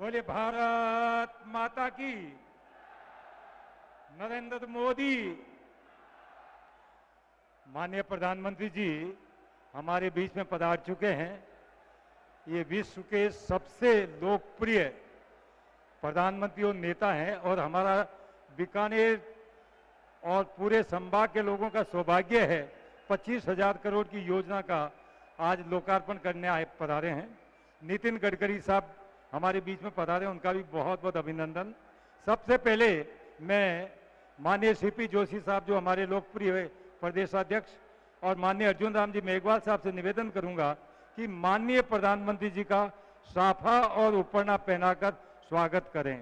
बोले भारत माता की। नरेंद्र मोदी। माननीय प्रधानमंत्री जी हमारे बीच में पधार चुके हैं। ये विश्व के सबसे लोकप्रिय प्रधानमंत्री और नेता हैं और हमारा बीकानेर और पूरे संभाग के लोगों का सौभाग्य है 25,000 करोड़ की योजना का आज लोकार्पण करने आए पधारे हैं। नितिन गडकरी साहब हमारे बीच में पधारे, उनका भी बहुत बहुत अभिनंदन। सबसे पहले मैं माननीय सीपी जोशी साहब जो हमारे लोकप्रिय प्रदेशाध्यक्ष और माननीय अर्जुन राम जी मेघवाल साहब से निवेदन करूंगा कि माननीय प्रधानमंत्री जी का साफा और उपरना पहनाकर स्वागत करें।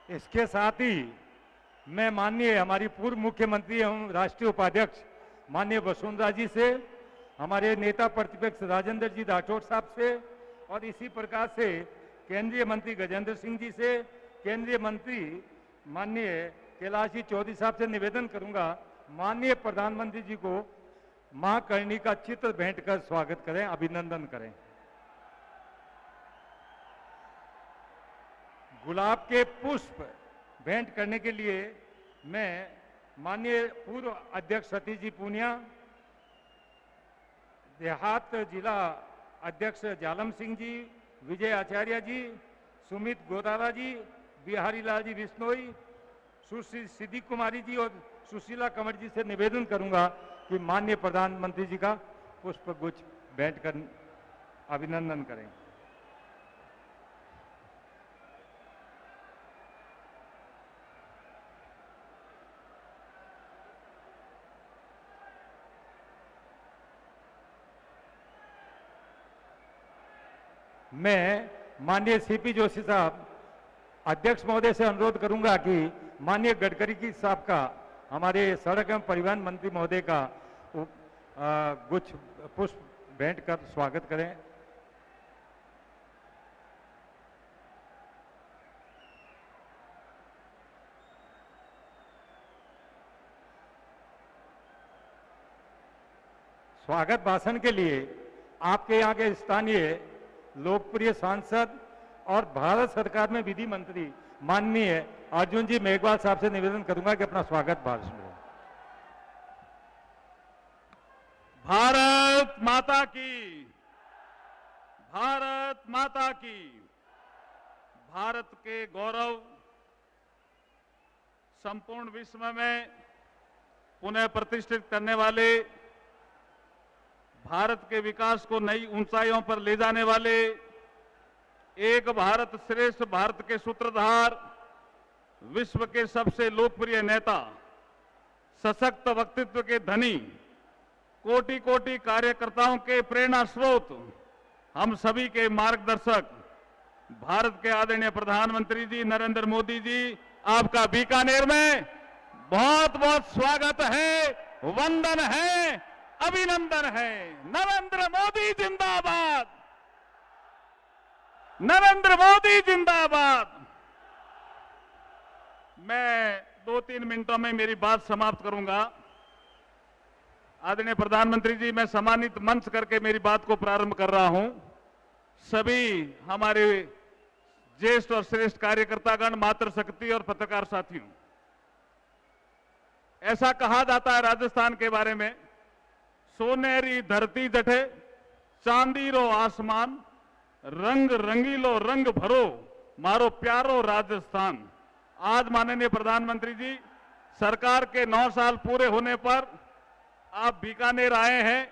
इसके साथ ही मैं माननीय हमारी पूर्व मुख्यमंत्री एवं राष्ट्रीय उपाध्यक्ष माननीय वसुंधरा जी से, हमारे नेता प्रतिपक्ष राजेंद्र जी राठौड़ साहब से और इसी प्रकार से केंद्रीय मंत्री गजेंद्र सिंह जी से, केंद्रीय मंत्री माननीय कैलाश जी चौधरी साहब से निवेदन करूंगा माननीय प्रधानमंत्री जी को मां करणी का चित्र भेंट कर स्वागत करें, अभिनंदन करें। गुलाब के पुष्प भेंट करने के लिए मैं माननीय पूर्व अध्यक्ष सतीश जी पूनिया, देहात जिला अध्यक्ष जालम सिंह जी, विजय आचार्य जी, सुमित गोदारा जी, बिहारी लाल जी बिश्नोई, सुश्री सिद्धि कुमारी जी और सुशीला कंवर जी से निवेदन करूंगा कि माननीय प्रधानमंत्री जी का पुष्प गुच्छ भेंट कर अभिनंदन करें। मैं माननीय सीपी जोशी साहब अध्यक्ष महोदय से अनुरोध करूंगा कि माननीय गडकरी जी साहब का, हमारे सड़क एवं परिवहन मंत्री महोदय का गुच्छ पुष्प भेंट कर स्वागत करें। स्वागत भाषण के लिए आपके यहाँ के स्थानीय लोकप्रिय सांसद और भारत सरकार में विधि मंत्री माननीय अर्जुन जी मेघवाल साहब से निवेदन करूंगा कि अपना स्वागत भाषण करें। भारत माता की, भारत माता की। भारत के गौरव संपूर्ण विश्व में पुनः प्रतिष्ठित करने वाले, भारत के विकास को नई ऊंचाइयों पर ले जाने वाले, एक भारत श्रेष्ठ भारत के सूत्रधार, विश्व के सबसे लोकप्रिय नेता, सशक्त व्यक्तित्व के धनी, कोटि कोटि कार्यकर्ताओं के प्रेरणा स्रोत, हम सभी के मार्गदर्शक भारत के आदरणीय प्रधानमंत्री जी नरेंद्र मोदी जी, आपका बीकानेर में बहुत बहुत स्वागत है, वंदन है, अभिनंदन है। नरेंद्र मोदी जिंदाबाद, नरेंद्र मोदी जिंदाबाद। मैं 2-3 मिनटों में मेरी बात समाप्त करूंगा। आदरणीय प्रधानमंत्री जी, मैं सम्मानित मंच करके मेरी बात को प्रारंभ कर रहा हूं। सभी हमारे ज्येष्ठ और श्रेष्ठ कार्यकर्तागण, मातृशक्ति और पत्रकार साथियों, ऐसा कहा जाता है राजस्थान के बारे में, सोनेरी धरती जठे चांदी रो आसमान, रंग रंगीलो रंग भरो मारो प्यारो राजस्थान। आज माननीय प्रधानमंत्री जी, सरकार के 9 साल पूरे होने पर आप बीकानेर आए हैं।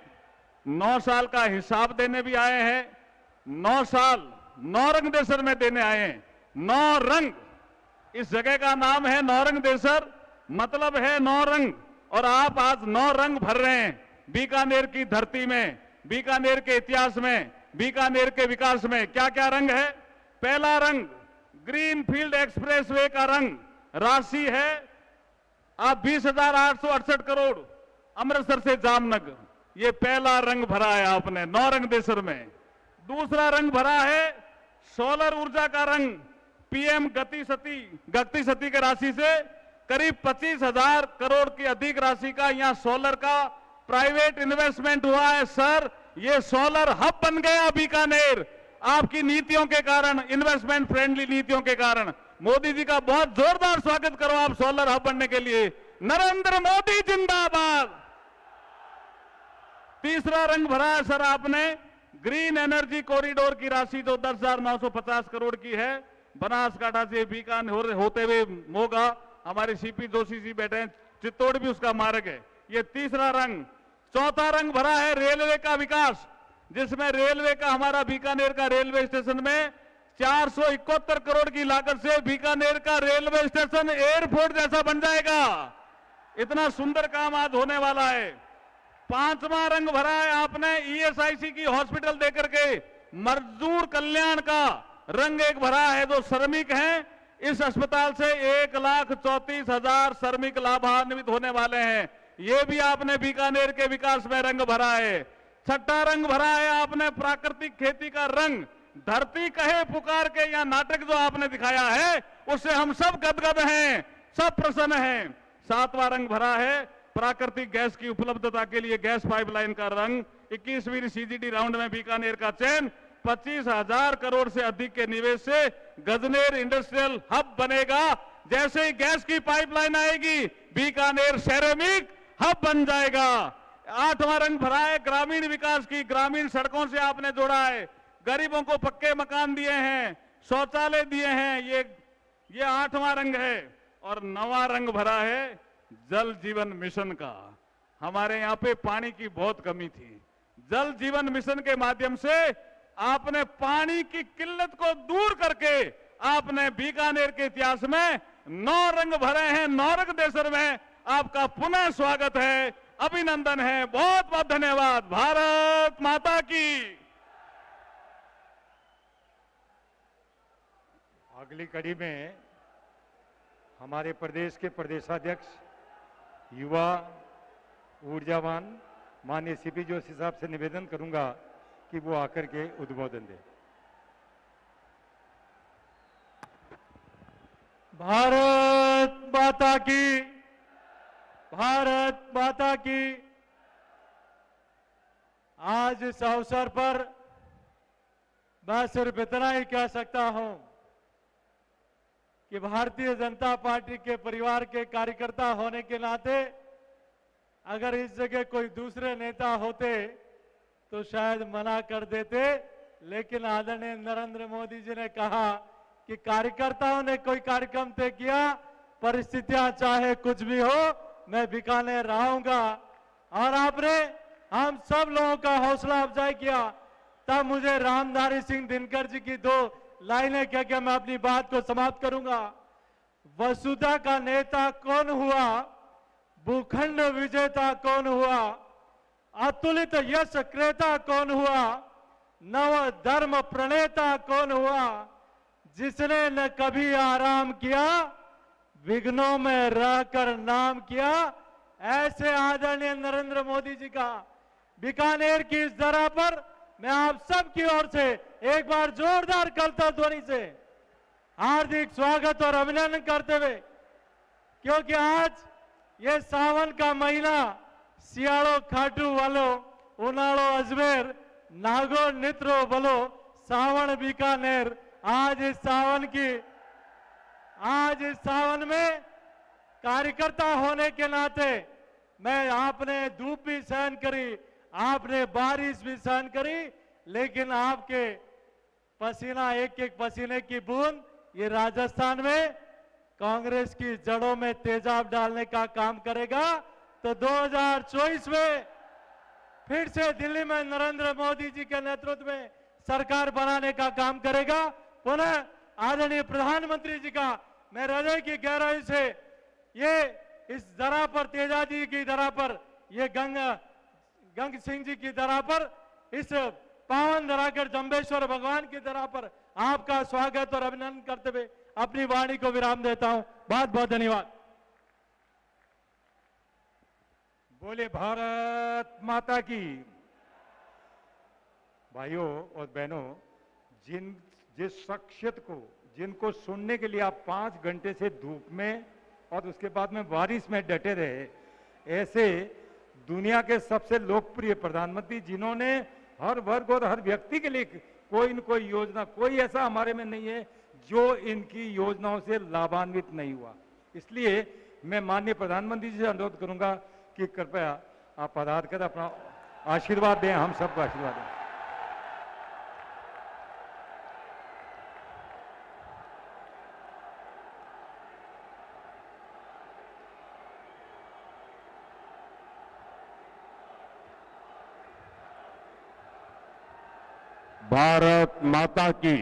9 साल का हिसाब देने भी आए हैं। 9 साल नौरंग देसर में देने आए हैं। 9 रंग, इस जगह का नाम है नौरंग देसर, मतलब है 9 रंग, और आप आज 9 रंग भर रहे हैं बीकानेर की धरती में, बीकानेर के इतिहास में, बीकानेर के विकास में। क्या क्या रंग है? पहला रंग ग्रीन फील्ड एक्सप्रेसवे का रंग, राशि है आप 20,868 करोड़ अमृतसर से जामनगर। ये पहला रंग भरा है आपने नौरंग देशर में। दूसरा रंग भरा है सोलर ऊर्जा का रंग। पीएम गति शक्ति के राशि से करीब 25,000 करोड़ की अधिक राशि का यहां सोलर का प्राइवेट इन्वेस्टमेंट हुआ है। सर, ये सोलर हब बन गया बीकानेर आपकी नीतियों के कारण, इन्वेस्टमेंट फ्रेंडली नीतियों के कारण। मोदी जी का बहुत जोरदार स्वागत करो आप सोलर हब बनने के लिए। नरेंद्र मोदी जिंदाबाद। तीसरा रंग भरा है सर आपने ग्रीन एनर्जी कॉरिडोर की राशि जो 10,950 करोड़ की है, बनासकांठा से बीकानेर होते हुए मोगा, हमारे सीपी जोशी जी बैठे हैं, चित्तौड़ भी उसका मार्ग है। ये तीसरा रंग। चौथा रंग भरा है रेलवे का विकास, जिसमें रेलवे का हमारा बीकानेर का रेलवे स्टेशन में 471 करोड़ की लागत से बीकानेर का रेलवे स्टेशन एयरपोर्ट जैसा बन जाएगा। इतना सुंदर काम आज होने वाला है। पांचवा रंग भरा है आपने ईएसआईसी की हॉस्पिटल देकर के मजदूर कल्याण का रंग एक भरा है। जो श्रमिक हैं इस अस्पताल से 1,34,000 श्रमिक लाभान्वित होने वाले हैं। ये भी आपने बीकानेर के विकास में रंग भरा है। छठा रंग भरा है आपने प्राकृतिक खेती का रंग। धरती कहे पुकार के यह नाटक जो आपने दिखाया है उससे हम सब गदगद हैं, सब प्रसन्न हैं। सातवां रंग भरा है प्राकृतिक गैस की उपलब्धता के लिए गैस पाइपलाइन का रंग। 21वीं सीजीडी राउंड में बीकानेर का चयन 25,000 करोड़ से अधिक के निवेश से गजनेर इंडस्ट्रियल हब बनेगा। जैसे ही गैस की पाइपलाइन आएगी बीकानेर सेरेमिक हब बन जाएगा। आठवां रंग भरा है ग्रामीण विकास की। ग्रामीण सड़कों से आपने जोड़ा है, गरीबों को पक्के मकान दिए हैं, शौचालय दिए हैं। ये आठवां रंग है। और नवां रंग भरा है जल जीवन मिशन का। हमारे यहां पे पानी की बहुत कमी थी। जल जीवन मिशन के माध्यम से आपने पानी की किल्लत को दूर करके आपने बीकानेर के इतिहास में 9 रंग भरे हैं। नौरंग देशर में आपका पुनः स्वागत है, अभिनंदन है। बहुत बहुत धन्यवाद। भारत माता की। अगली कड़ी में हमारे प्रदेश के प्रदेशाध्यक्ष युवा ऊर्जावान माननीय सीपी जोशी साहब से निवेदन करूंगा कि वो आकर के उद्बोधन दें। भारत माता की, भारत माता की। आज इस अवसर पर मैं सिर्फ इतना ही कह सकता हूं कि भारतीय जनता पार्टी के परिवार के कार्यकर्ता होने के नाते अगर इस जगह कोई दूसरे नेता होते तो शायद मना कर देते, लेकिन आदरणीय नरेंद्र मोदी जी ने कहा कि कार्यकर्ताओं ने कोई कार्यक्रम तय किया, परिस्थितियां चाहे कुछ भी हो मैं बीकानेर रहूंगा। और आपने हम सब लोगों का हौसला अफजाई किया। तब मुझे रामधारी सिंह दिनकर जी की 2 लाइनें कह के मैं अपनी बात को समाप्त करूंगा। वसुधा का नेता कौन हुआ, भूखंड विजेता कौन हुआ, अतुलित यश क्रेता कौन हुआ, नव धर्म प्रणेता कौन हुआ, जिसने न कभी आराम किया, विघ्नों में रहकर नाम किया। ऐसे आदरणीय नरेंद्र मोदी जी का बीकानेर की इस धरा पर मैं आप सबकी ओर से एक बार जोरदार करता ध्वनि से हार्दिक स्वागत और अभिनंदन करते हुए, क्योंकि आज ये सावन का महीना सियाड़ो खाटू वालो, उनाड़ो अजमेर, नागो नित्रो बलो, सावन बीकानेर। आज इस सावन में कार्यकर्ता होने के नाते मैं, आपने धूप भी सहन करी, आपने बारिश भी सहन करी, लेकिन आपके पसीना, एक एक पसीने की बूंद ये राजस्थान में कांग्रेस की जड़ों में तेजाब डालने का काम करेगा। तो 2024 में फिर से दिल्ली में नरेंद्र मोदी जी के नेतृत्व में सरकार बनाने का काम करेगा। पुनः आदरणीय प्रधानमंत्री जी का मैं हृदय की गहराई से ये इस धरा पर, तेजा जी की धरा पर, ये गंग सिंह जी की धरा पर, इस पावन धराकर जम्बेश्वर भगवान की धरा पर आपका स्वागत और अभिनंदन करते हुए अपनी वाणी को विराम देता हूं। बहुत बहुत धन्यवाद। बोले भारत माता की। भाइयों और बहनों, जिस शख्सियत को जिनको सुनने के लिए आप 5 घंटे से धूप में और उसके बाद में बारिश में डटे रहे, ऐसे दुनिया के सबसे लोकप्रिय प्रधानमंत्री जिन्होंने हर वर्ग और हर व्यक्ति के लिए कोई न कोई योजना, कोई ऐसा हमारे में नहीं है जो इनकी योजनाओं से लाभान्वित नहीं हुआ। इसलिए मैं माननीय प्रधानमंत्री जी से अनुरोध करूंगा कि कृपया आप पधार कर अपना आशीर्वाद दें, हम सबको आशीर्वाद दें। भारत माता की,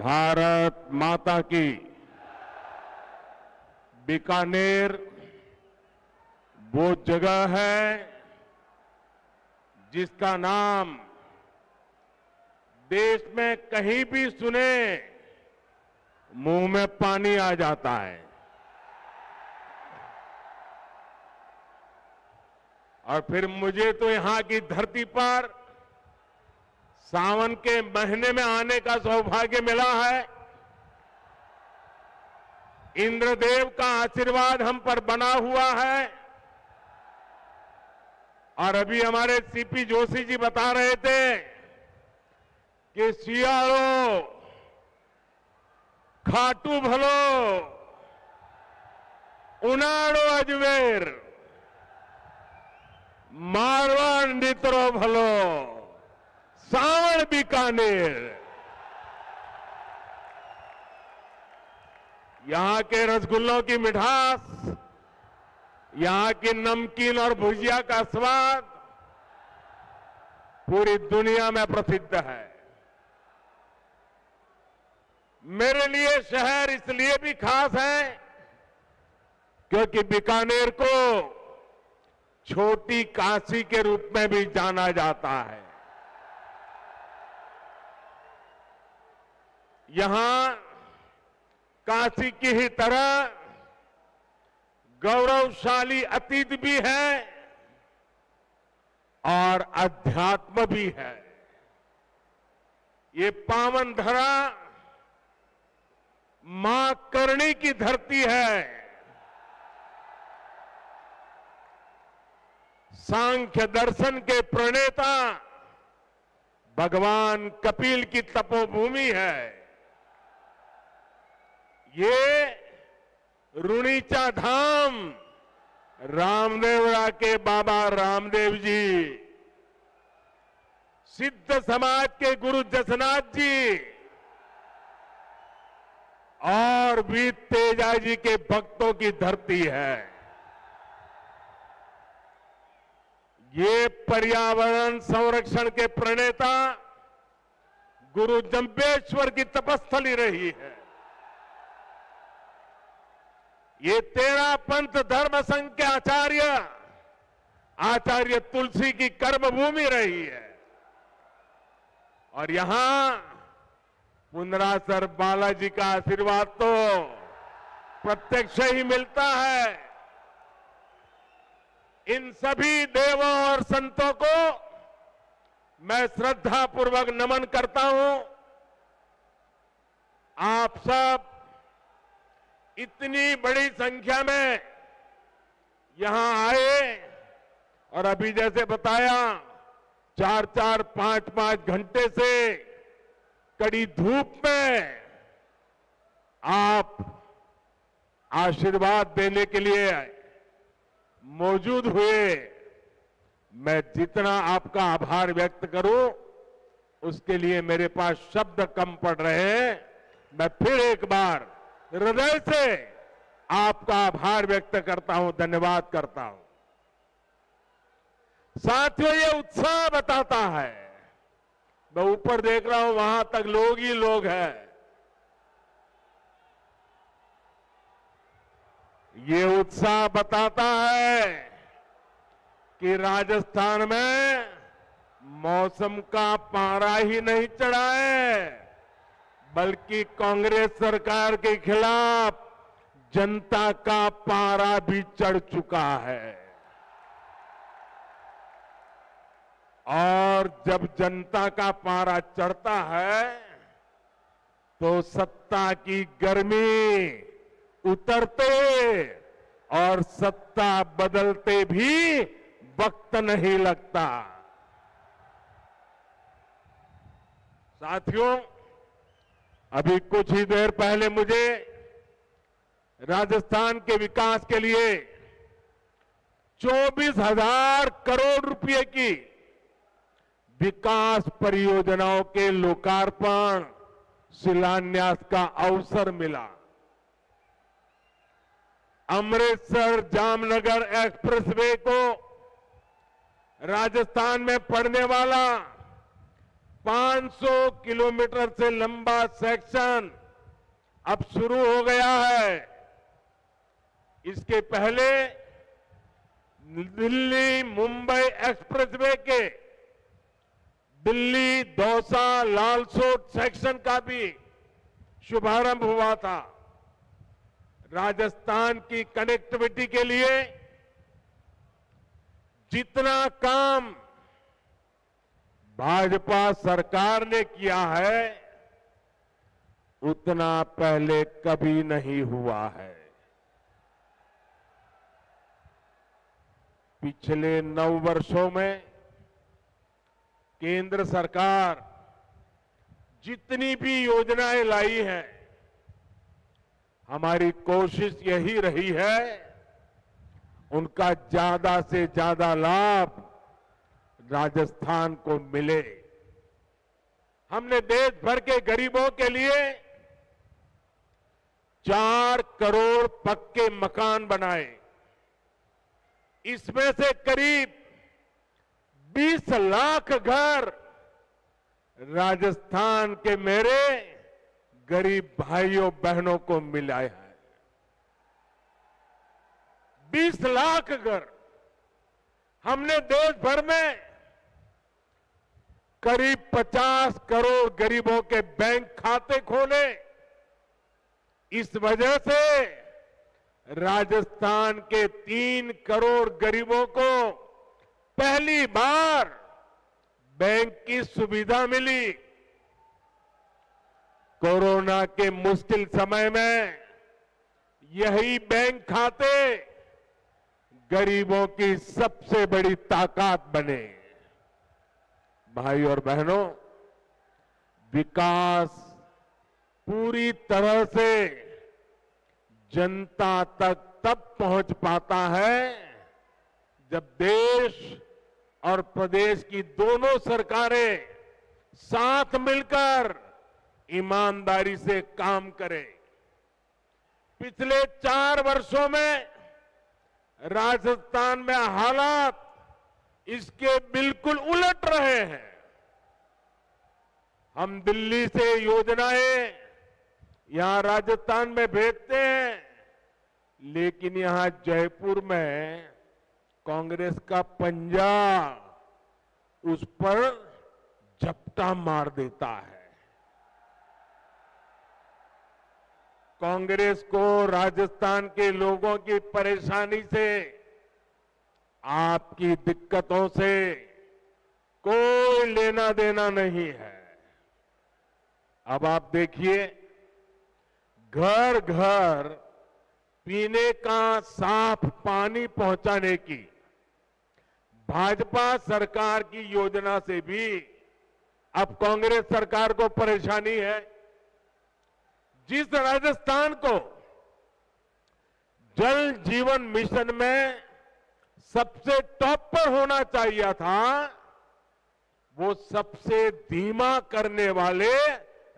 भारत माता की। बीकानेर वो जगह है जिसका नाम देश में कहीं भी सुने मुंह में पानी आ जाता है। और फिर मुझे तो यहां की धरती पर सावन के महीने में आने का सौभाग्य मिला है। इंद्रदेव का आशीर्वाद हम पर बना हुआ है। और अभी हमारे सीपी जोशी जी बता रहे थे कि सियारो खाटू भलो उनाड़ो अजमेर मारवाड़ नित्रो भलो सावण बीकानेर। यहां के रसगुल्लों की मिठास, यहां की नमकीन और भुजिया का स्वाद पूरी दुनिया में प्रसिद्ध है। मेरे लिए शहर इसलिए भी खास है क्योंकि बीकानेर को छोटी काशी के रूप में भी जाना जाता है। यहां काशी की ही तरह गौरवशाली अतीत भी है और अध्यात्म भी है। ये पावन धरा मां करणी की धरती है। सांख्य दर्शन के प्रणेता भगवान कपिल की तपोभूमि है। ये रुणीचा धाम रामदेवरा के बाबा रामदेव जी, सिद्ध समाज के गुरु जसनाथ जी और वीर तेजा जी के भक्तों की धरती है। ये पर्यावरण संरक्षण के प्रणेता गुरु जंबेश्वर की तपस्थली रही है। ये 13 पंथ धर्म संघ के आचार्य तुलसी की कर्मभूमि रही है। और यहां पुनरासर बालाजी का आशीर्वाद तो प्रत्यक्ष ही मिलता है। इन सभी देवों और संतों को मैं श्रद्धापूर्वक नमन करता हूं। आप सब इतनी बड़ी संख्या में यहां आए और अभी जैसे बताया 4-4, 5-5 घंटे से कड़ी धूप में आप आशीर्वाद देने के लिए मौजूद हुए। मैं जितना आपका आभार व्यक्त करूं उसके लिए मेरे पास शब्द कम पड़ रहे हैं। मैं फिर एक बार हृदय से आपका आभार व्यक्त करता हूं, धन्यवाद करता हूं। साथियों, ये उत्साह बताता है, मैं ऊपर देख रहा हूं वहां तक लोग ही लोग हैं। ये उत्साह बताता है कि राजस्थान में मौसम का पारा ही नहीं चढ़ा है, बल्कि कांग्रेस सरकार के खिलाफ जनता का पारा भी चढ़ चुका है। और जब जनता का पारा चढ़ता है तो सत्ता की गर्मी उतरते और सत्ता बदलते भी वक्त नहीं लगता। साथियों, अभी कुछ ही देर पहले मुझे राजस्थान के विकास के लिए 24,000 करोड़ रुपए की विकास परियोजनाओं के लोकार्पण शिलान्यास का अवसर मिला। अमृतसर जामनगर एक्सप्रेसवे को राजस्थान में पड़ने वाला 500 किलोमीटर से लंबा सेक्शन अब शुरू हो गया है। इसके पहले दिल्ली मुंबई एक्सप्रेसवे के दिल्ली दौसा लालसोट सेक्शन का भी शुभारंभ हुआ था। राजस्थान की कनेक्टिविटी के लिए जितना काम भाजपा सरकार ने किया है उतना पहले कभी नहीं हुआ है। पिछले 9 वर्षों में केंद्र सरकार जितनी भी योजनाएं लाई हैं, हमारी कोशिश यही रही है उनका ज्यादा से ज्यादा लाभ राजस्थान को मिले। हमने देश भर के गरीबों के लिए 4 करोड़ पक्के मकान बनाए। इसमें से करीब 20 लाख घर राजस्थान के मेरे गरीब भाइयों बहनों को मिला है। 20 लाख घर। हमने देश भर में करीब 50 करोड़ गरीबों के बैंक खाते खोले। इस वजह से राजस्थान के 3 करोड़ गरीबों को पहली बार बैंक की सुविधा मिली। कोरोना के मुश्किल समय में यही बैंक खाते गरीबों की सबसे बड़ी ताकत बने। भाई और बहनों, विकास पूरी तरह से जनता तक तब पहुंच पाता है जब देश और प्रदेश की दोनों सरकारें साथ मिलकर ईमानदारी से काम करें। पिछले 4 वर्षों में राजस्थान में हालात इसके बिल्कुल उलट रहे हैं। हम दिल्ली से योजनाएं यहां राजस्थान में भेजते हैं, लेकिन यहां जयपुर में कांग्रेस का पंजा उस पर झपटा मार देता है। कांग्रेस को राजस्थान के लोगों की परेशानी से, आपकी दिक्कतों से कोई लेना देना नहीं है। अब आप देखिए, घर घर पीने का साफ पानी पहुंचाने की भाजपा सरकार की योजना से भी अब कांग्रेस सरकार को परेशानी है। जिस राजस्थान को जल जीवन मिशन में सबसे टॉप पर होना चाहिए था, वो सबसे धीमा करने वाले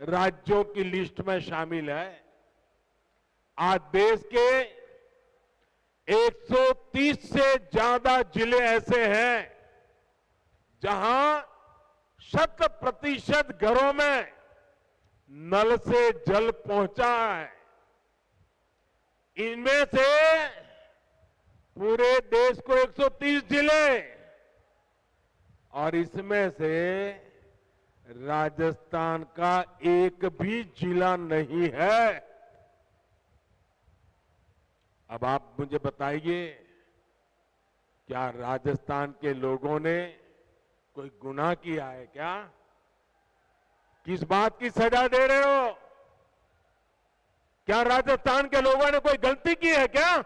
राज्यों की लिस्ट में शामिल है। आज देश के 130 से ज्यादा जिले ऐसे हैं जहां 100% घरों में नल से जल पहुंचा है। इनमें से पूरे देश को 130 जिले, और इसमें से राजस्थान का एक भी जिला नहीं है अब आप मुझे बताइए, क्या राजस्थान के लोगों ने कोई गुनाह किया है क्या? किस बात की सजा दे रहे हो? क्या राजस्थान के लोगों ने कोई गलती की है क्या?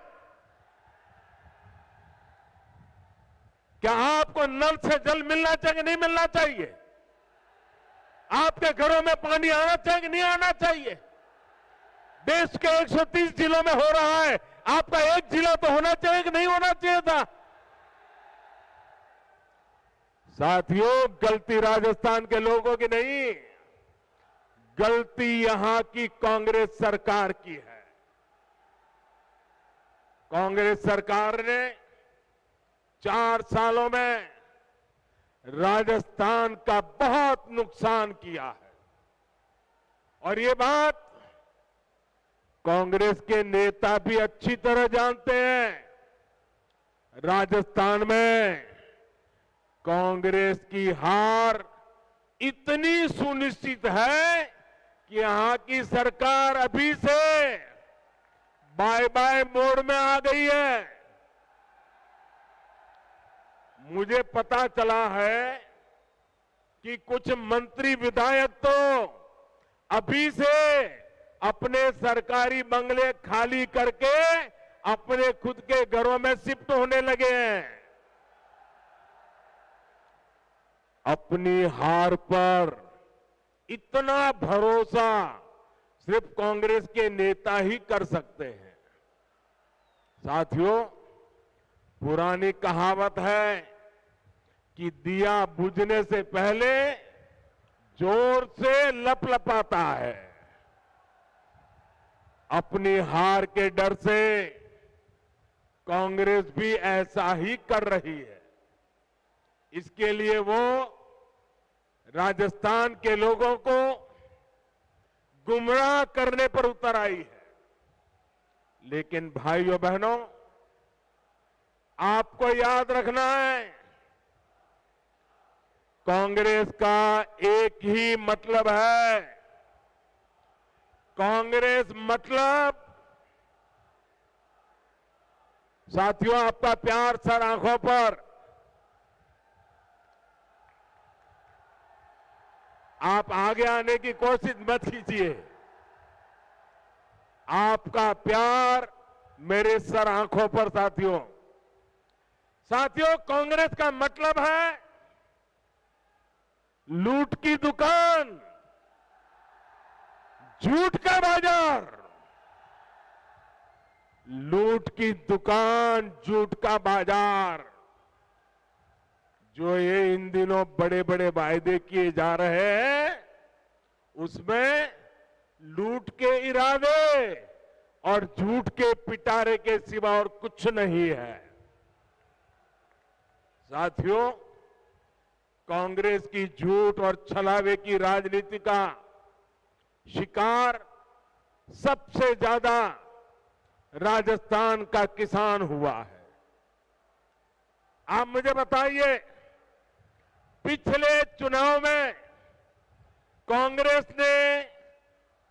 क्या आपको नल से जल मिलना चाहिए, नहीं मिलना चाहिए? आपके घरों में पानी आना चाहिए कि नहीं आना चाहिए? देश के 130 जिलों में हो रहा है, आपका एक जिला तो होना चाहिए कि नहीं होना चाहिए था? साथियों, गलती राजस्थान के लोगों की नहीं, गलती यहां की कांग्रेस सरकार की है। कांग्रेस सरकार ने 4 सालों में राजस्थान का बहुत नुकसान किया है, और ये बात कांग्रेस के नेता भी अच्छी तरह जानते हैं। राजस्थान में कांग्रेस की हार इतनी सुनिश्चित है कि यहां की सरकार अभी से बाय बाय मोड में आ गई है। मुझे पता चला है कि कुछ मंत्री विधायक तो अभी से अपने सरकारी बंगले खाली करके अपने खुद के घरों में शिफ्ट होने लगे हैं। अपनी हार पर इतना भरोसा सिर्फ कांग्रेस के नेता ही कर सकते हैं। साथियों, पुरानी कहावत है कि दिया बुझने से पहले जोर से लपलपाता है। अपनी हार के डर से कांग्रेस भी ऐसा ही कर रही है। इसके लिए वो राजस्थान के लोगों को गुमराह करने पर उतर आई है। लेकिन भाइयों बहनों, आपको याद रखना है, कांग्रेस का एक ही मतलब है। कांग्रेस मतलब, साथियों, आपका प्यार सर आंखों पर, आप आगे आने की कोशिश मत कीजिए। आपका प्यार मेरे सर आंखों पर। साथियों, कांग्रेस का मतलब है लूट की दुकान, झूठ का बाजार। लूट की दुकान, झूठ का बाजार, जो ये इन दिनों बड़े बड़े वायदे किए जा रहे हैं, उसमें लूट के इरादे और झूठ के पिटारे के सिवा और कुछ नहीं है। साथियों, कांग्रेस की झूठ और छलावे की राजनीति का शिकार सबसे ज्यादा राजस्थान का किसान हुआ है। आप मुझे बताइए, पिछले चुनाव में कांग्रेस ने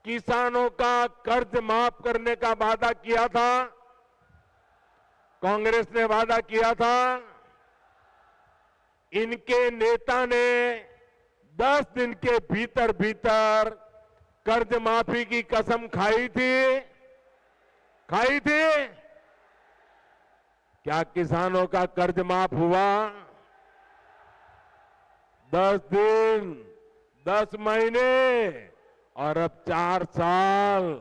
किसानों का कर्ज माफ करने का वादा किया था। कांग्रेस ने वादा किया था। इनके नेता ने 10 दिन के भीतर भीतर कर्ज माफी की कसम खाई थी। क्या किसानों का कर्ज माफ हुआ? 10 दिन, 10 महीने और अब 4 साल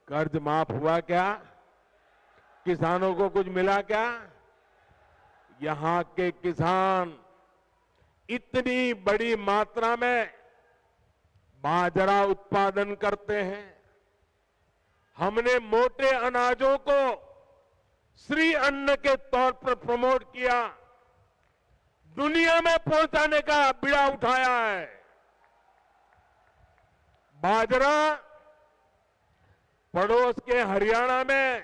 कर्ज माफ हुआ क्या? किसानों को कुछ मिला क्या? यहां के किसान इतनी बड़ी मात्रा में बाजरा उत्पादन करते हैं। हमने मोटे अनाजों को श्री अन्न के तौर पर प्रमोट किया, दुनिया में पहुंचाने का बीड़ा उठाया है। बाजरा पड़ोस के हरियाणा में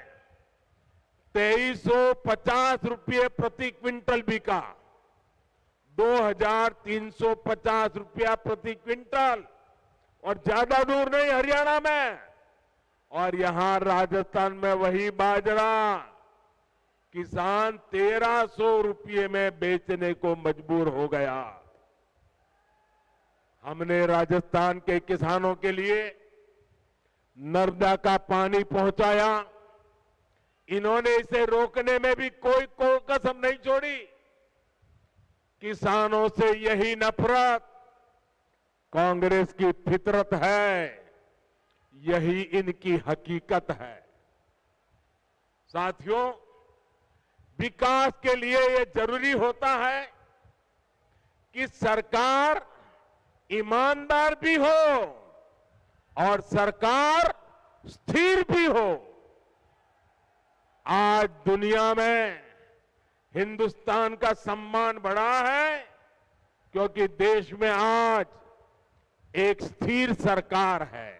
2350 रुपये प्रति क्विंटल बिका, 2350 रुपया प्रति क्विंटल। और ज्यादा दूर नहीं, हरियाणा में और यहां राजस्थान में वही बाजरा किसान 1300 रुपये में बेचने को मजबूर हो गया। हमने राजस्थान के किसानों के लिए नर्मदा का पानी पहुंचाया। इन्होंने इसे रोकने में भी कोई कसम नहीं छोड़ी। किसानों से यही नफरत कांग्रेस की फितरत है, यही इनकी हकीकत है। साथियों, विकास के लिए यह जरूरी होता है कि सरकार ईमानदार भी हो और सरकार स्थिर भी हो। आज दुनिया में हिंदुस्तान का सम्मान बढ़ा है क्योंकि देश में आज एक स्थिर सरकार है।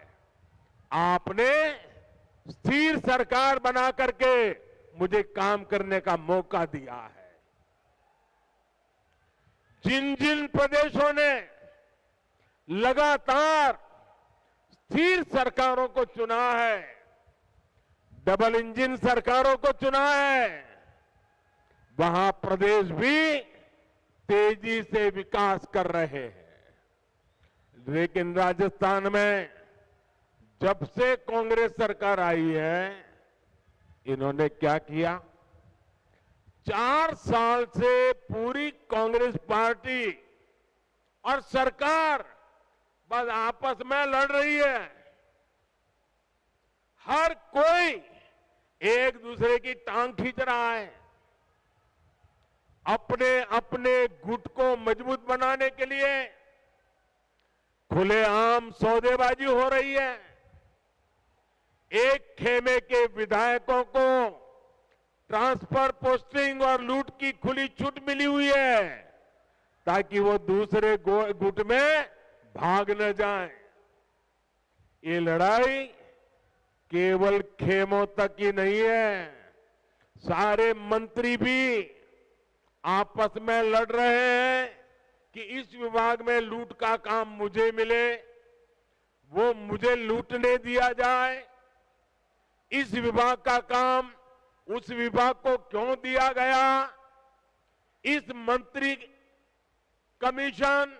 आपने स्थिर सरकार बना करके मुझे काम करने का मौका दिया है। जिन जिन प्रदेशों ने लगातार स्थिर सरकारों को चुना है, डबल इंजन सरकारों को चुना है, वहां प्रदेश भी तेजी से विकास कर रहे हैं। लेकिन राजस्थान में जब से कांग्रेस सरकार आई है, इन्होंने क्या किया? 4 साल से पूरी कांग्रेस पार्टी और सरकार बस आपस में लड़ रही है। हर कोई एक दूसरे की टांग खींच रहा है। अपने अपने गुट को मजबूत बनाने के लिए खुलेआम सौदेबाजी हो रही है। एक खेमे के विधायकों को ट्रांसफर, पोस्टिंग और लूट की खुली छूट मिली हुई है ताकि वो दूसरे गुट में भाग न जाए। ये लड़ाई केवल खेमों तक ही नहीं है, सारे मंत्री भी आपस में लड़ रहे हैं कि इस विभाग में लूट का काम मुझे मिले, वो मुझे लूटने दिया जाए। इस विभाग का काम उस विभाग को क्यों दिया गया? इस मंत्री कमीशन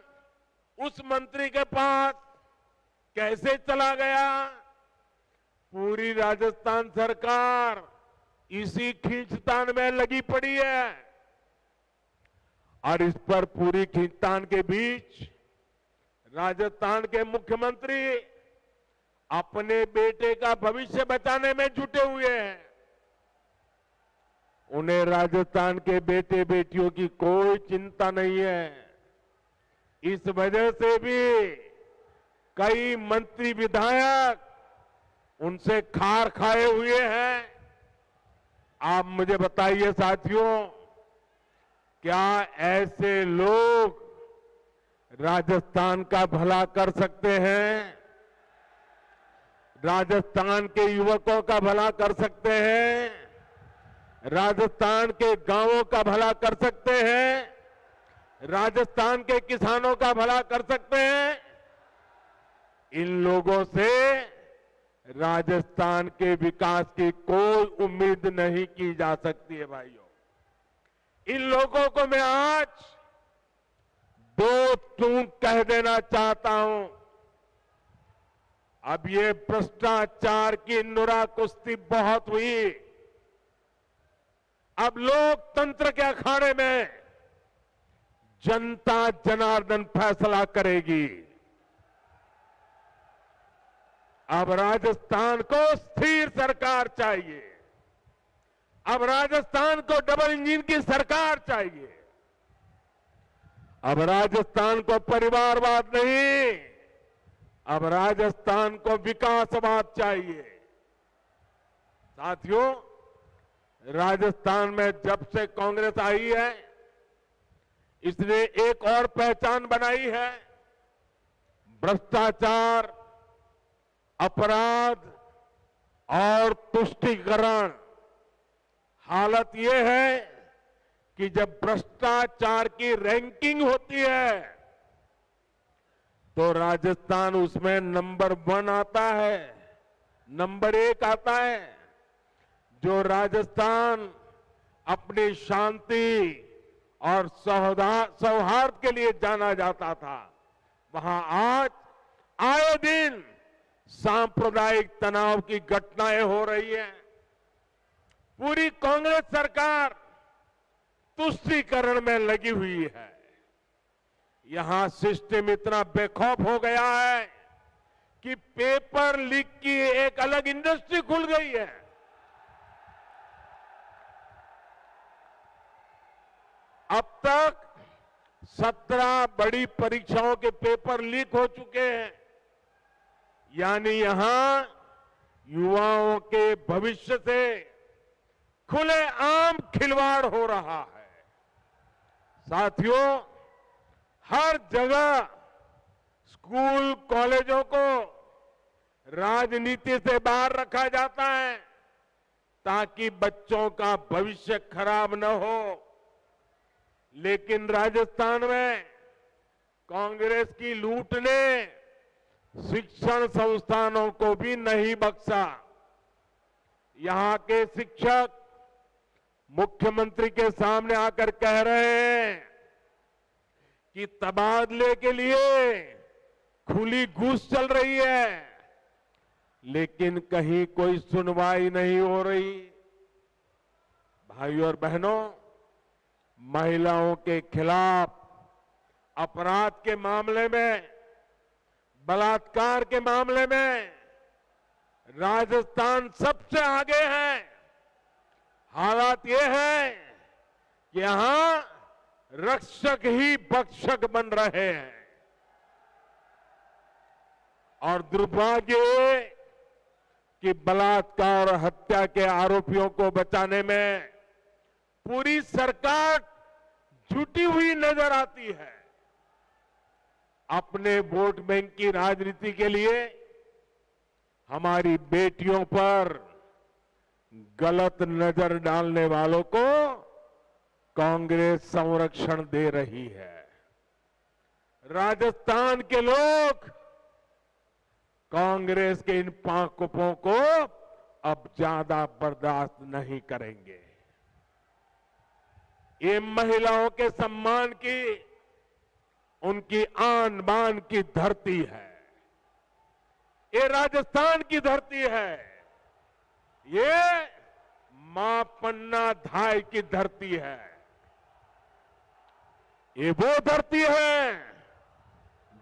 उस मंत्री के पास कैसे चला गया? पूरी राजस्थान सरकार इसी खींचतान में लगी पड़ी है और इस पर पूरी खींचतान के बीच राजस्थान के मुख्यमंत्री अपने बेटे का भविष्य बचाने में जुटे हुए हैं। उन्हें राजस्थान के बेटे बेटियों की कोई चिंता नहीं है। इस वजह से भी कई मंत्री विधायक उनसे खार खाए हुए हैं। आप मुझे बताइए साथियों, क्या ऐसे लोग राजस्थान का भला कर सकते हैं? राजस्थान के युवकों का भला कर सकते हैं? राजस्थान के गांवों का भला कर सकते हैं? राजस्थान के किसानों का भला कर सकते हैं? इन लोगों से राजस्थान के विकास की कोई उम्मीद नहीं की जा सकती है भाइयों। इन लोगों को मैं आज 2 टूक कह देना चाहता हूं। अब ये भ्रष्टाचार की नुरा कुश्ती बहुत हुई। अब लोकतंत्र के अखाड़े में जनता जनार्दन फैसला करेगी। अब राजस्थान को स्थिर सरकार चाहिए। अब राजस्थान को डबल इंजन की सरकार चाहिए। अब राजस्थान को परिवारवाद नहीं, अब राजस्थान को विकासवाद चाहिए। साथियों, राजस्थान में जब से कांग्रेस आई है, इसने एक और पहचान बनाई है। भ्रष्टाचार, अपराध और तुष्टीकरण। हालत यह है कि जब भ्रष्टाचार की रैंकिंग होती है तो राजस्थान उसमें नंबर 1 आता है। नंबर 1 आता है। जो राजस्थान अपनी शांति और सौहार्द के लिए जाना जाता था, वहां आज आए दिन सांप्रदायिक तनाव की घटनाएं हो रही हैं। पूरी कांग्रेस सरकार तुष्टीकरण में लगी हुई है। यहां सिस्टम इतना बेखौफ हो गया है कि पेपर लीक की एक अलग इंडस्ट्री खुल गई है। अब तक 17 बड़ी परीक्षाओं के पेपर लीक हो चुके हैं। यानी यहां युवाओं के भविष्य से खुलेआम खिलवाड़ हो रहा है। साथियों, हर जगह स्कूल कॉलेजों को राजनीति से बाहर रखा जाता है ताकि बच्चों का भविष्य खराब न हो। लेकिन राजस्थान में कांग्रेस की लूट ने शिक्षण संस्थानों को भी नहीं बख्शा। यहां के शिक्षक मुख्यमंत्री के सामने आकर कह रहे हैं कि तबादले के लिए खुली घूस चल रही है, लेकिन कहीं कोई सुनवाई नहीं हो रही। भाइयों और बहनों, महिलाओं के खिलाफ अपराध के मामले में, बलात्कार के मामले में राजस्थान सबसे आगे है। हालात ये है कि यहां रक्षक ही भक्षक बन रहे हैं और दुर्भाग्य ये कि बलात्कार और हत्या के आरोपियों को बचाने में पूरी सरकार जुटी हुई नजर आती है। अपने वोट बैंक की राजनीति के लिए हमारी बेटियों पर गलत नजर डालने वालों को कांग्रेस संरक्षण दे रही है। राजस्थान के लोग कांग्रेस के इन पांकुपों को अब ज्यादा बर्दाश्त नहीं करेंगे। ये महिलाओं के सम्मान की, उनकी आन बान की धरती है। ये राजस्थान की धरती है। ये मां पन्ना धाय की धरती है। ये वो धरती है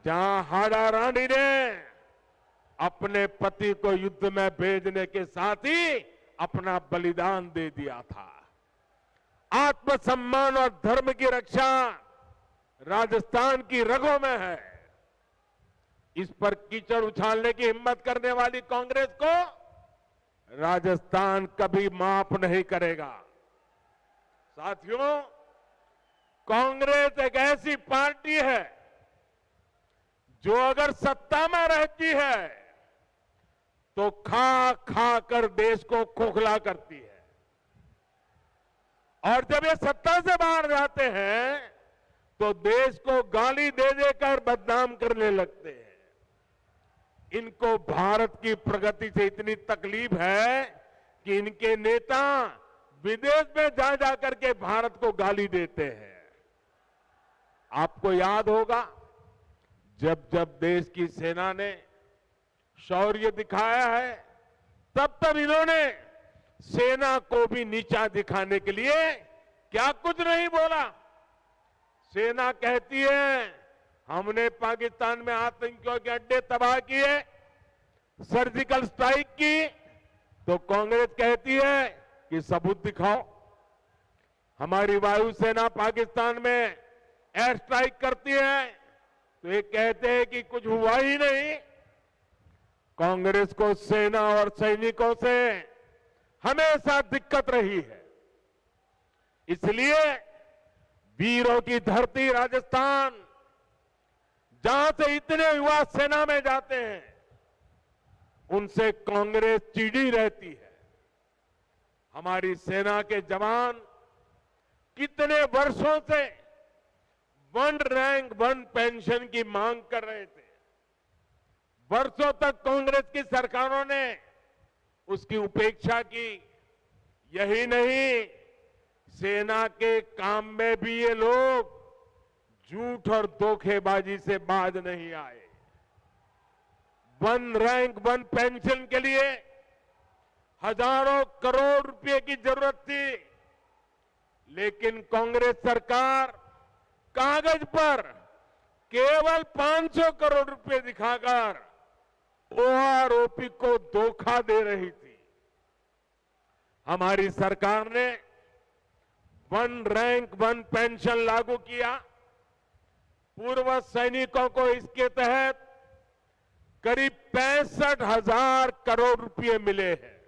जहां हाड़ा रानी ने अपने पति को युद्ध में भेजने के साथ ही अपना बलिदान दे दिया था। आत्मसम्मान और धर्म की रक्षा राजस्थान की रगों में है। इस पर कीचड़ उछालने की हिम्मत करने वाली कांग्रेस को राजस्थान कभी माफ नहीं करेगा। साथियों, कांग्रेस एक ऐसी पार्टी है जो अगर सत्ता में रहती है तो खा खा कर देश को खोखला करती है, और जब ये सत्ता से बाहर जाते हैं तो देश को गाली दे देकर बदनाम करने लगते हैं। इनको भारत की प्रगति से इतनी तकलीफ है कि इनके नेता विदेश में जा जाकर के भारत को गाली देते हैं। आपको याद होगा, जब जब देश की सेना ने शौर्य दिखाया है, तब तब इन्होंने सेना को भी नीचा दिखाने के लिए क्या कुछ नहीं बोला। सेना कहती है हमने पाकिस्तान में आतंकियों के अड्डे तबाह किए, सर्जिकल स्ट्राइक की, तो कांग्रेस कहती है कि सबूत दिखाओ। हमारी वायुसेना पाकिस्तान में एयर स्ट्राइक करती है तो ये कहते हैं कि कुछ हुआ ही नहीं। कांग्रेस को सेना और सैनिकों से हमेशा दिक्कत रही है। इसलिए वीरों की धरती राजस्थान, जहां से इतने युवा सेना में जाते हैं, उनसे कांग्रेस चिढ़ी रहती है। हमारी सेना के जवान कितने वर्षों से 1 रैंक 1 पेंशन की मांग कर रहे थे। वर्षों तक कांग्रेस की सरकारों ने उसकी उपेक्षा की। यही नहीं, सेना के काम में भी ये लोग झूठ और धोखेबाजी से बाज नहीं आए। वन रैंक वन पेंशन के लिए हजारों करोड़ रुपए की जरूरत थी, लेकिन कांग्रेस सरकार कागज पर केवल 500 करोड़ रुपए दिखाकर ओआरओपी को धोखा दे रही थी। हमारी सरकार ने वन रैंक वन पेंशन लागू किया। पूर्व सैनिकों को इसके तहत करीब 65,000 करोड़ रुपए मिले हैं।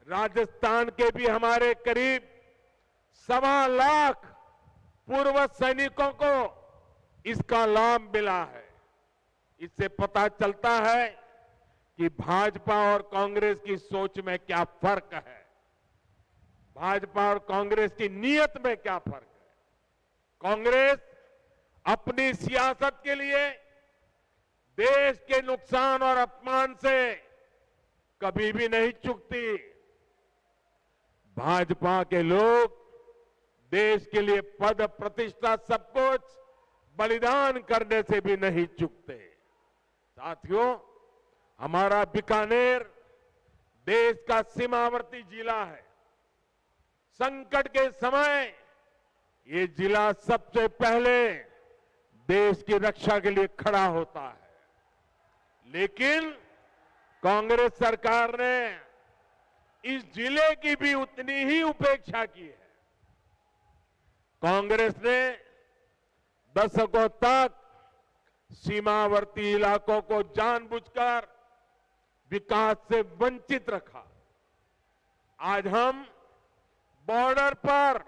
राजस्थान के भी हमारे करीब 1.25 लाख पूर्व सैनिकों को इसका लाभ मिला है। इससे पता चलता है कि भाजपा और कांग्रेस की सोच में क्या फर्क है, भाजपा और कांग्रेस की नीयत में क्या फर्क है। कांग्रेस अपनी सियासत के लिए देश के नुकसान और अपमान से कभी भी नहीं चूकती। भाजपा के लोग देश के लिए पद प्रतिष्ठा सब कुछ बलिदान करने से भी नहीं चूकते। साथियों, हमारा बीकानेर देश का सीमावर्ती जिला है। संकट के समय ये जिला सबसे पहले देश की रक्षा के लिए खड़ा होता है। लेकिन कांग्रेस सरकार ने इस जिले की भी उतनी ही उपेक्षा की है। कांग्रेस ने दशकों तक सीमावर्ती इलाकों को जानबूझकर विकास से वंचित रखा। आज हम बॉर्डर पर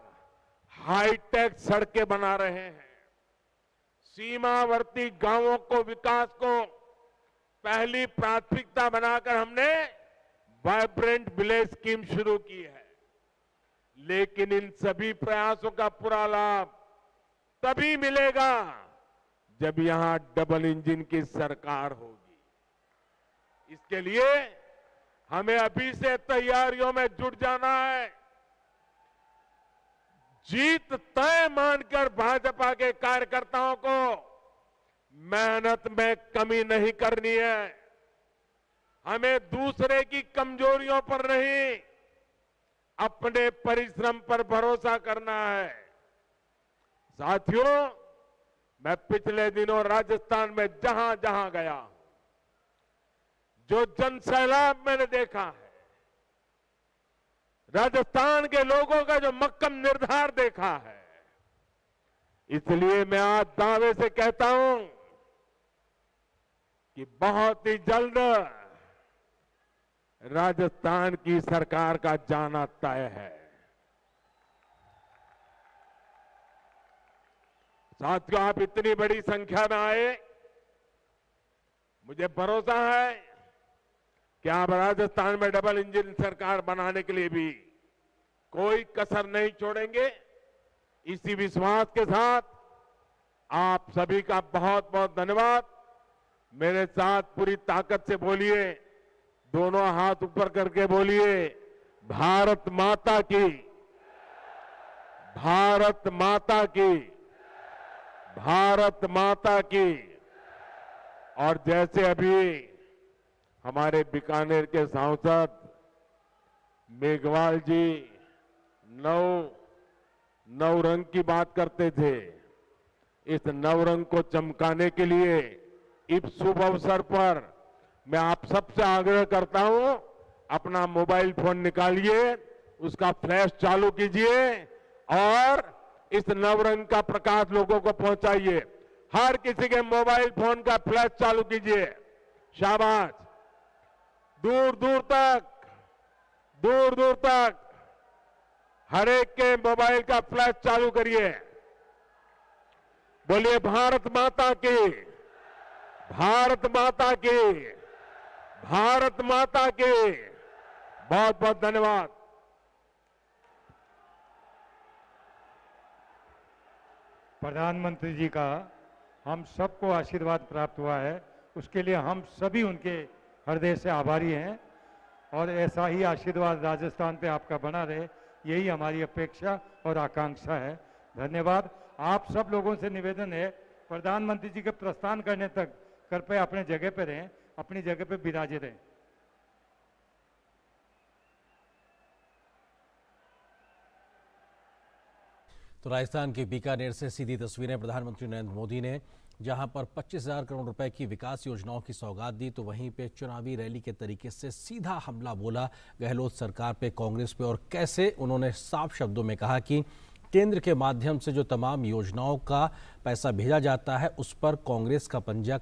हाईटेक सड़कें बना रहे हैं। सीमावर्ती गांवों को विकास को पहली प्राथमिकता बनाकर हमने वाइब्रेंट विलेज स्कीम शुरू की है। लेकिन इन सभी प्रयासों का पूरा लाभ तभी मिलेगा जब यहां डबल इंजन की सरकार होगी। इसके लिए हमें अभी से तैयारियों में जुट जाना है। जीत तय मानकर भाजपा के कार्यकर्ताओं को मेहनत में कमी नहीं करनी है। हमें दूसरे की कमजोरियों पर नहीं, अपने परिश्रम पर भरोसा करना है। साथियों, मैं पिछले दिनों राजस्थान में जहां जहां गया, जो जनसैलाब मैंने देखा है, राजस्थान के लोगों का जो मक्कम निर्धार देखा है, इसलिए मैं आज दावे से कहता हूं कि बहुत ही जल्द राजस्थान की सरकार का जाना तय है। साथियों, आप इतनी बड़ी संख्या में आए, मुझे भरोसा है कि आप राजस्थान में डबल इंजन सरकार बनाने के लिए भी कोई कसर नहीं छोड़ेंगे। इसी विश्वास के साथ आप सभी का बहुत बहुत धन्यवाद। मेरे साथ पूरी ताकत से बोलिए, दोनों हाथ ऊपर करके बोलिए, भारत माता की, भारत माता की, भारत माता की। और जैसे अभी हमारे बीकानेर के सांसद मेघवाल जी नौ रंग की बात करते थे, इस नवरंग को चमकाने के लिए इस शुभ अवसर पर मैं आप सबसे आग्रह करता हूं, अपना मोबाइल फोन निकालिए, उसका फ्लैश चालू कीजिए और इस नवरंग का प्रकाश लोगों को पहुंचाइए। हर किसी के मोबाइल फोन का फ्लैश चालू कीजिए। शाबाश। दूर दूर तक हर एक के मोबाइल का फ्लैश चालू करिए। बोलिए भारत माता की, भारत माता की, भारत माता की। बहुत बहुत धन्यवाद। प्रधानमंत्री जी का हम सबको आशीर्वाद प्राप्त हुआ है, उसके लिए हम सभी उनके हृदय से आभारी हैं। और ऐसा ही आशीर्वाद राजस्थान पे आपका बना रहे, यही हमारी अपेक्षा और आकांक्षा है। धन्यवाद। आप सब लोगों से निवेदन है, प्रधानमंत्री जी के प्रस्थान करने तक कृपया अपने जगह पे रहें, अपनी जगह पे विराजे रहें। तो राजस्थान के बीकानेर से सीधी तस्वीरें प्रधानमंत्री नरेंद्र मोदी ने, जहां पर 25,000 करोड़ रुपए की विकास योजनाओं की सौगात दी, तो वहीं पे चुनावी रैली के तरीके से सीधा हमला बोला गहलोत सरकार पे, कांग्रेस पे, और कैसे उन्होंने साफ शब्दों में कहा कि केंद्र के माध्यम से जो तमाम योजनाओं का पैसा भेजा जाता है उस पर कांग्रेस का पंजा